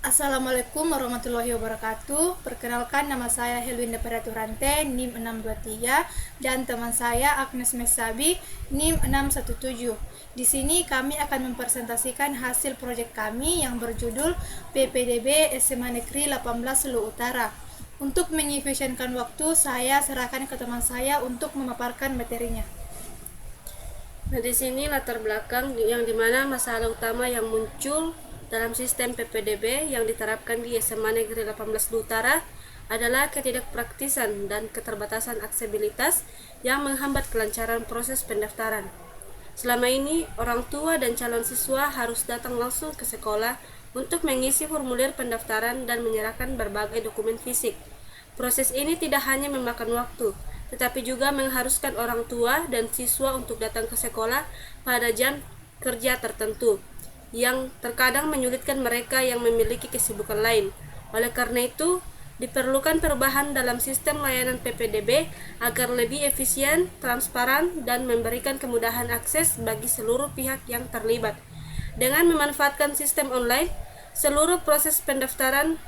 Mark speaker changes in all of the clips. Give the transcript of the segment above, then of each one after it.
Speaker 1: Assalamualaikum warahmatullahi wabarakatuh. Perkenalkan, nama saya Helwinda Peraturante, NIM 623, dan teman saya Agnes Mesabi, NIM 617. Di sini kami akan mempresentasikan hasil proyek kami yang berjudul PPDB SMA Negeri 18 Sulu Utara. Untuk mengefisienkan waktu, saya serahkan ke teman saya untuk memaparkan materinya.
Speaker 2: Nah, di sini latar belakang yang dimana masalah utama yang muncul dalam sistem PPDB yang diterapkan di SMA Negeri 18 Utara adalah ketidakpraktisan dan keterbatasan aksesibilitas yang menghambat kelancaran proses pendaftaran. Selama ini, orang tua dan calon siswa harus datang langsung ke sekolah untuk mengisi formulir pendaftaran dan menyerahkan berbagai dokumen fisik. Proses ini tidak hanya memakan waktu, tetapi juga mengharuskan orang tua dan siswa untuk datang ke sekolah pada jam kerja tertentu, yang terkadang menyulitkan mereka yang memiliki kesibukan lain. Oleh karena itu, diperlukan perubahan dalam sistem layanan PPDB agar lebih efisien, transparan, dan memberikan kemudahan akses bagi seluruh pihak yang terlibat. Dengan memanfaatkan sistem online, seluruh proses pendaftaran,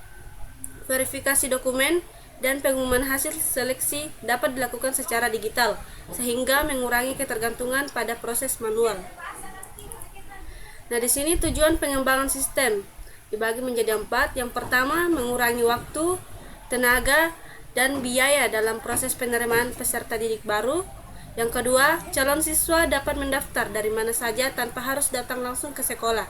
Speaker 2: verifikasi dokumen, dan pengumuman hasil seleksi dapat dilakukan secara digital, sehingga mengurangi ketergantungan pada proses manual. Nah, di sini tujuan pengembangan sistem dibagi menjadi 4. Yang pertama, mengurangi waktu, tenaga, dan biaya dalam proses penerimaan peserta didik baru. Yang kedua, calon siswa dapat mendaftar dari mana saja tanpa harus datang langsung ke sekolah.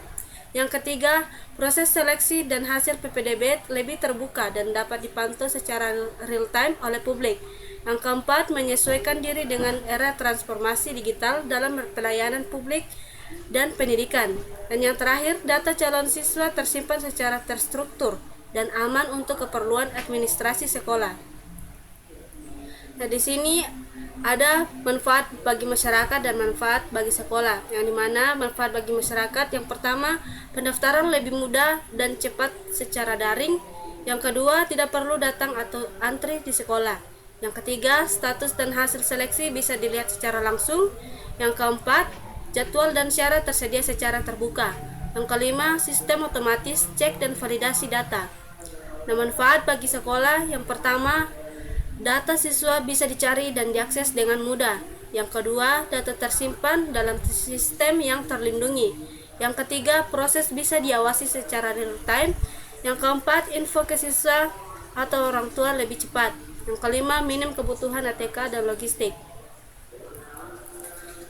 Speaker 2: Yang ketiga, proses seleksi dan hasil PPDB lebih terbuka dan dapat dipantau secara real time oleh publik. Yang keempat, menyesuaikan diri dengan era transformasi digital dalam pelayanan publik dan pendidikan. Dan yang terakhir, data calon siswa tersimpan secara terstruktur dan aman untuk keperluan administrasi sekolah. Nah, di sini ada manfaat bagi masyarakat dan manfaat bagi sekolah. Yang dimana manfaat bagi masyarakat, yang pertama, pendaftaran lebih mudah dan cepat secara daring. Yang kedua, tidak perlu datang atau antri di sekolah. Yang ketiga, status dan hasil seleksi bisa dilihat secara langsung. Yang keempat, jadwal dan syarat tersedia secara terbuka. Yang kelima, sistem otomatis cek dan validasi data. Nah, manfaat bagi sekolah, yang pertama, data siswa bisa dicari dan diakses dengan mudah. Yang kedua, data tersimpan dalam sistem yang terlindungi. Yang ketiga, proses bisa diawasi secara real time. Yang keempat, info ke siswa atau orang tua lebih cepat. Yang kelima, minim kebutuhan ATK dan logistik.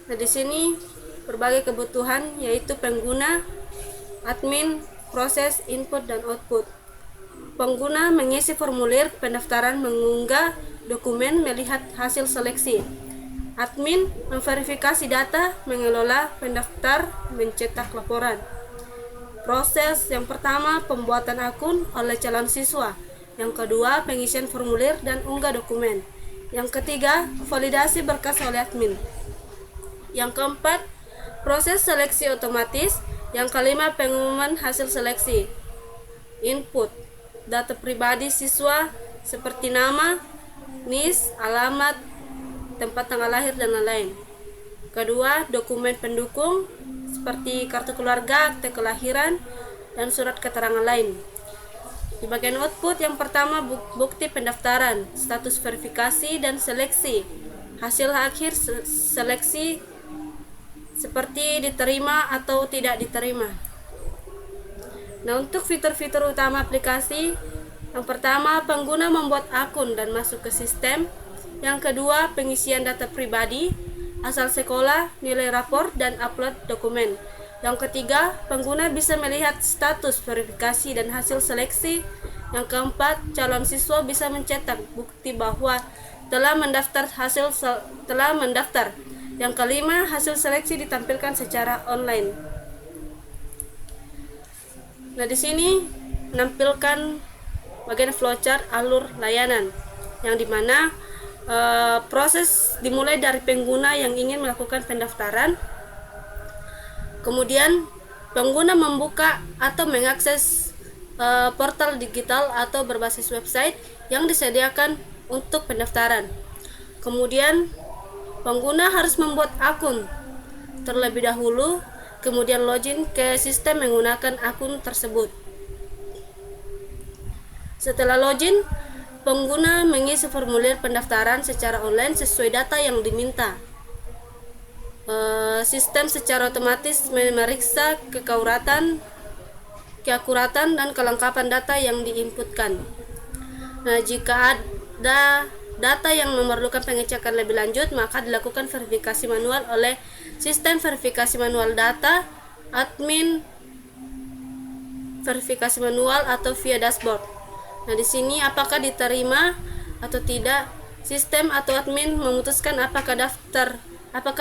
Speaker 2: Nah, di sini berbagai kebutuhan yaitu pengguna, admin, proses, input, dan output. Pengguna mengisi formulir pendaftaran, mengunggah dokumen, melihat hasil seleksi. Admin memverifikasi data, mengelola pendaftar, mencetak laporan. Proses yang pertama, pembuatan akun oleh calon siswa. Yang kedua, pengisian formulir dan unggah dokumen. Yang ketiga, validasi berkas oleh admin. Yang keempat, proses seleksi otomatis. Yang kelima, pengumuman hasil seleksi. Input data pribadi siswa seperti nama, NIS, alamat, tempat tanggal lahir, dan lain-lain. Kedua, dokumen pendukung seperti kartu keluarga, akte kelahiran, dan surat keterangan lain. Di bagian output, yang pertama, bukti pendaftaran, status verifikasi dan seleksi, hasil akhir seleksi seperti diterima atau tidak diterima. Nah, untuk fitur-fitur utama aplikasi, yang pertama, pengguna membuat akun dan masuk ke sistem. Yang kedua, pengisian data pribadi, asal sekolah, nilai rapor, dan upload dokumen. Yang ketiga, pengguna bisa melihat status verifikasi dan hasil seleksi. Yang keempat, calon siswa bisa mencetak bukti bahwa telah mendaftar. Yang kelima, hasil seleksi ditampilkan secara online. Nah, di sini menampilkan bagian flowchart alur layanan, yang dimana proses dimulai dari pengguna yang ingin melakukan pendaftaran. Kemudian pengguna membuka atau mengakses portal digital atau berbasis website yang disediakan untuk pendaftaran. Kemudian pengguna harus membuat akun terlebih dahulu, kemudian login ke sistem menggunakan akun tersebut. Setelah login, pengguna mengisi formulir pendaftaran secara online sesuai data yang diminta. Sistem secara otomatis memeriksa keakuratan dan kelengkapan data yang diinputkan. Nah, jika ada data yang memerlukan pengecekan lebih lanjut, maka dilakukan verifikasi manual oleh sistem verifikasi manual data, admin verifikasi manual atau via dashboard. Nah, di sini apakah diterima atau tidak, sistem atau admin memutuskan apakah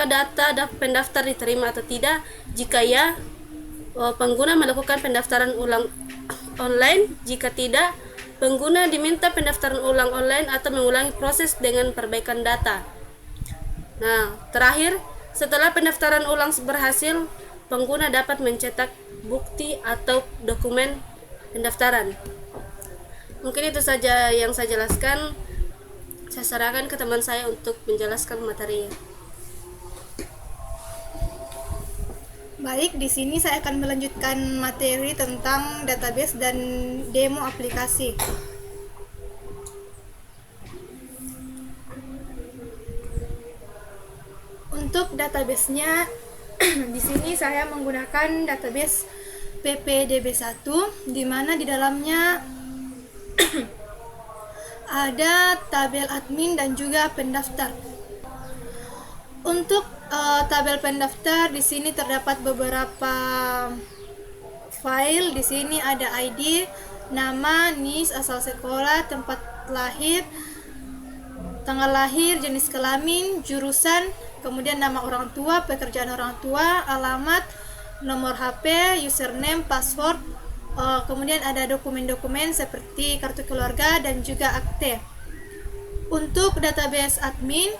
Speaker 2: data pendaftar diterima atau tidak. Jika ya, pengguna melakukan pendaftaran ulang online. Jika tidak, pengguna diminta pendaftaran ulang online atau mengulangi proses dengan perbaikan data. Nah, terakhir, setelah pendaftaran ulang berhasil, pengguna dapat mencetak bukti atau dokumen pendaftaran. Mungkin itu saja yang saya jelaskan. Saya serahkan ke teman saya untuk menjelaskan materinya.
Speaker 1: Baik, di sini saya akan melanjutkan materi tentang database dan demo aplikasi. Untuk database-nya, di sini saya menggunakan database PPDB1, di mana di dalamnya ada tabel admin dan juga pendaftar. Untuk tabel pendaftar, di sini terdapat beberapa file. Di sini ada ID, nama, NIS, asal sekolah, tempat lahir, tanggal lahir, jenis kelamin, jurusan, kemudian nama orang tua, pekerjaan orang tua, alamat, nomor HP, username, password. Kemudian ada dokumen-dokumen seperti kartu keluarga dan juga akte. Untuk database admin,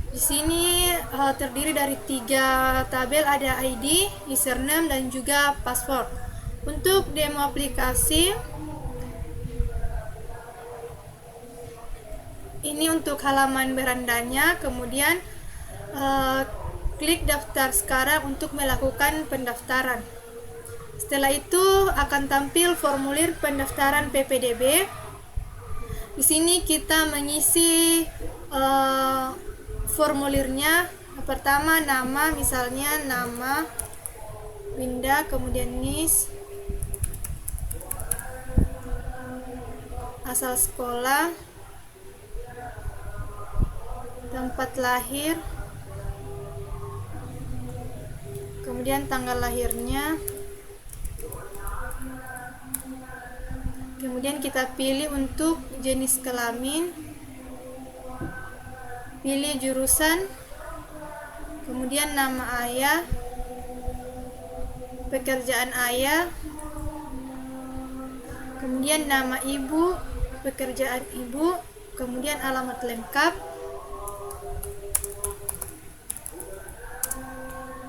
Speaker 1: di sini terdiri dari 3 tabel, ada ID, username, dan juga password. Untuk demo aplikasi, ini untuk halaman berandanya. Kemudian klik daftar sekarang untuk melakukan pendaftaran. Setelah itu akan tampil formulir pendaftaran PPDB. Di sini kita mengisi formulirnya. Pertama, nama, misalnya nama Winda, kemudian NIS, asal sekolah, tempat lahir, kemudian tanggal lahirnya. Kemudian kita pilih untuk jenis kelamin, pilih jurusan, kemudian nama ayah, pekerjaan ayah, kemudian nama ibu, pekerjaan ibu, kemudian alamat lengkap,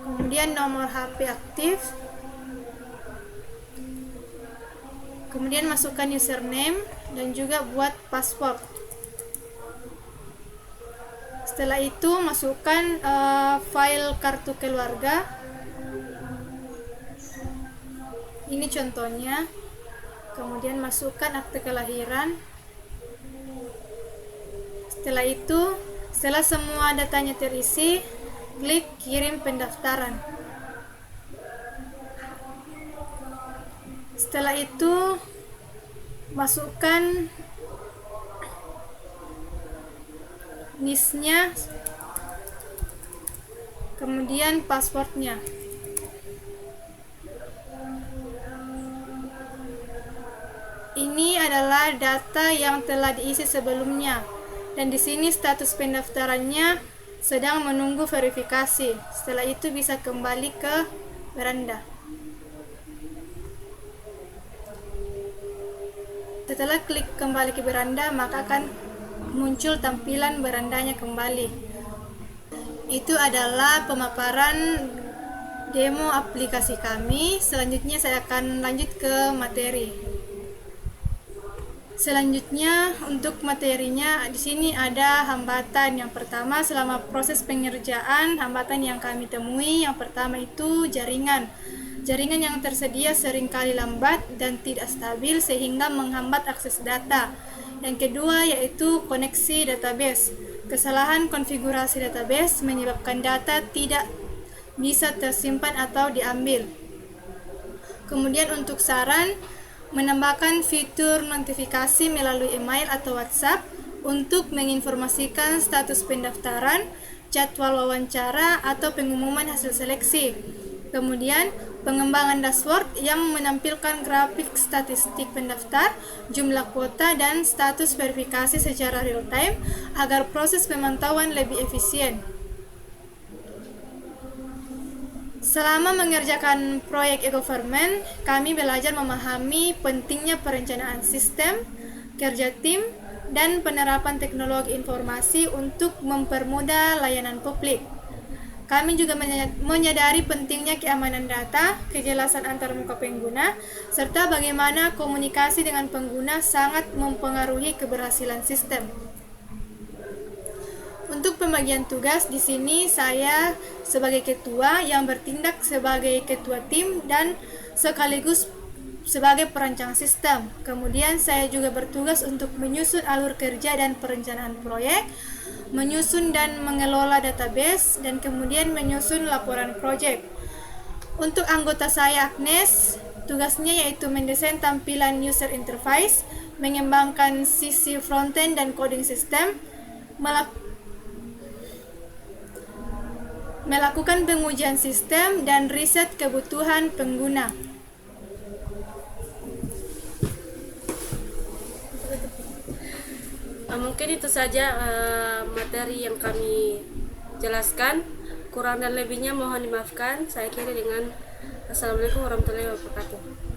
Speaker 1: kemudian nomor HP aktif, kemudian masukkan username dan juga buat password. Setelah itu masukkan file kartu keluarga. Ini contohnya. Kemudian masukkan akte kelahiran. Setelah itu, setelah semua datanya terisi, klik kirim pendaftaran. Setelah itu masukkan NIS-nya, kemudian passwordnya. Ini adalah data yang telah diisi sebelumnya, dan di sini status pendaftarannya sedang menunggu verifikasi. Setelah itu bisa kembali ke beranda. Setelah klik kembali ke beranda, maka akan muncul tampilan berandanya kembali. Itu adalah pemaparan demo aplikasi kami. Selanjutnya saya akan lanjut ke materi. Selanjutnya untuk materinya di sini ada hambatan. Yang pertama, selama proses pengerjaan, hambatan yang kami temui yang pertama itu jaringan. Jaringan yang tersedia seringkali lambat dan tidak stabil sehingga menghambat akses data. Yang kedua yaitu koneksi database. Kesalahan konfigurasi database menyebabkan data tidak bisa tersimpan atau diambil. Kemudian untuk saran, menambahkan fitur notifikasi melalui email atau WhatsApp untuk menginformasikan status pendaftaran, jadwal wawancara, atau pengumuman hasil seleksi. Kemudian, pengembangan dashboard yang menampilkan grafik statistik pendaftar, jumlah kuota, dan status verifikasi secara real-time agar proses pemantauan lebih efisien. Selama mengerjakan proyek e-government, kami belajar memahami pentingnya perencanaan sistem, kerja tim, dan penerapan teknologi informasi untuk mempermudah layanan publik. Kami juga menyadari pentingnya keamanan data, kejelasan antarmuka pengguna, serta bagaimana komunikasi dengan pengguna sangat mempengaruhi keberhasilan sistem. Untuk pembagian tugas di sini saya sebagai ketua yang bertindak sebagai ketua tim dan sekaligus sebagai perancang sistem. Kemudian saya juga bertugas untuk menyusun alur kerja dan perencanaan proyek, menyusun dan mengelola database, dan kemudian menyusun laporan proyek. Untuk anggota saya Agnes, tugasnya yaitu mendesain tampilan user interface, mengembangkan sisi frontend dan coding sistem, melakukan pengujian sistem, dan riset kebutuhan pengguna.
Speaker 2: Mungkin itu saja materi yang kami jelaskan. Kurang dan lebihnya mohon dimaafkan. Saya akhiri dengan Assalamualaikum warahmatullahi wabarakatuh.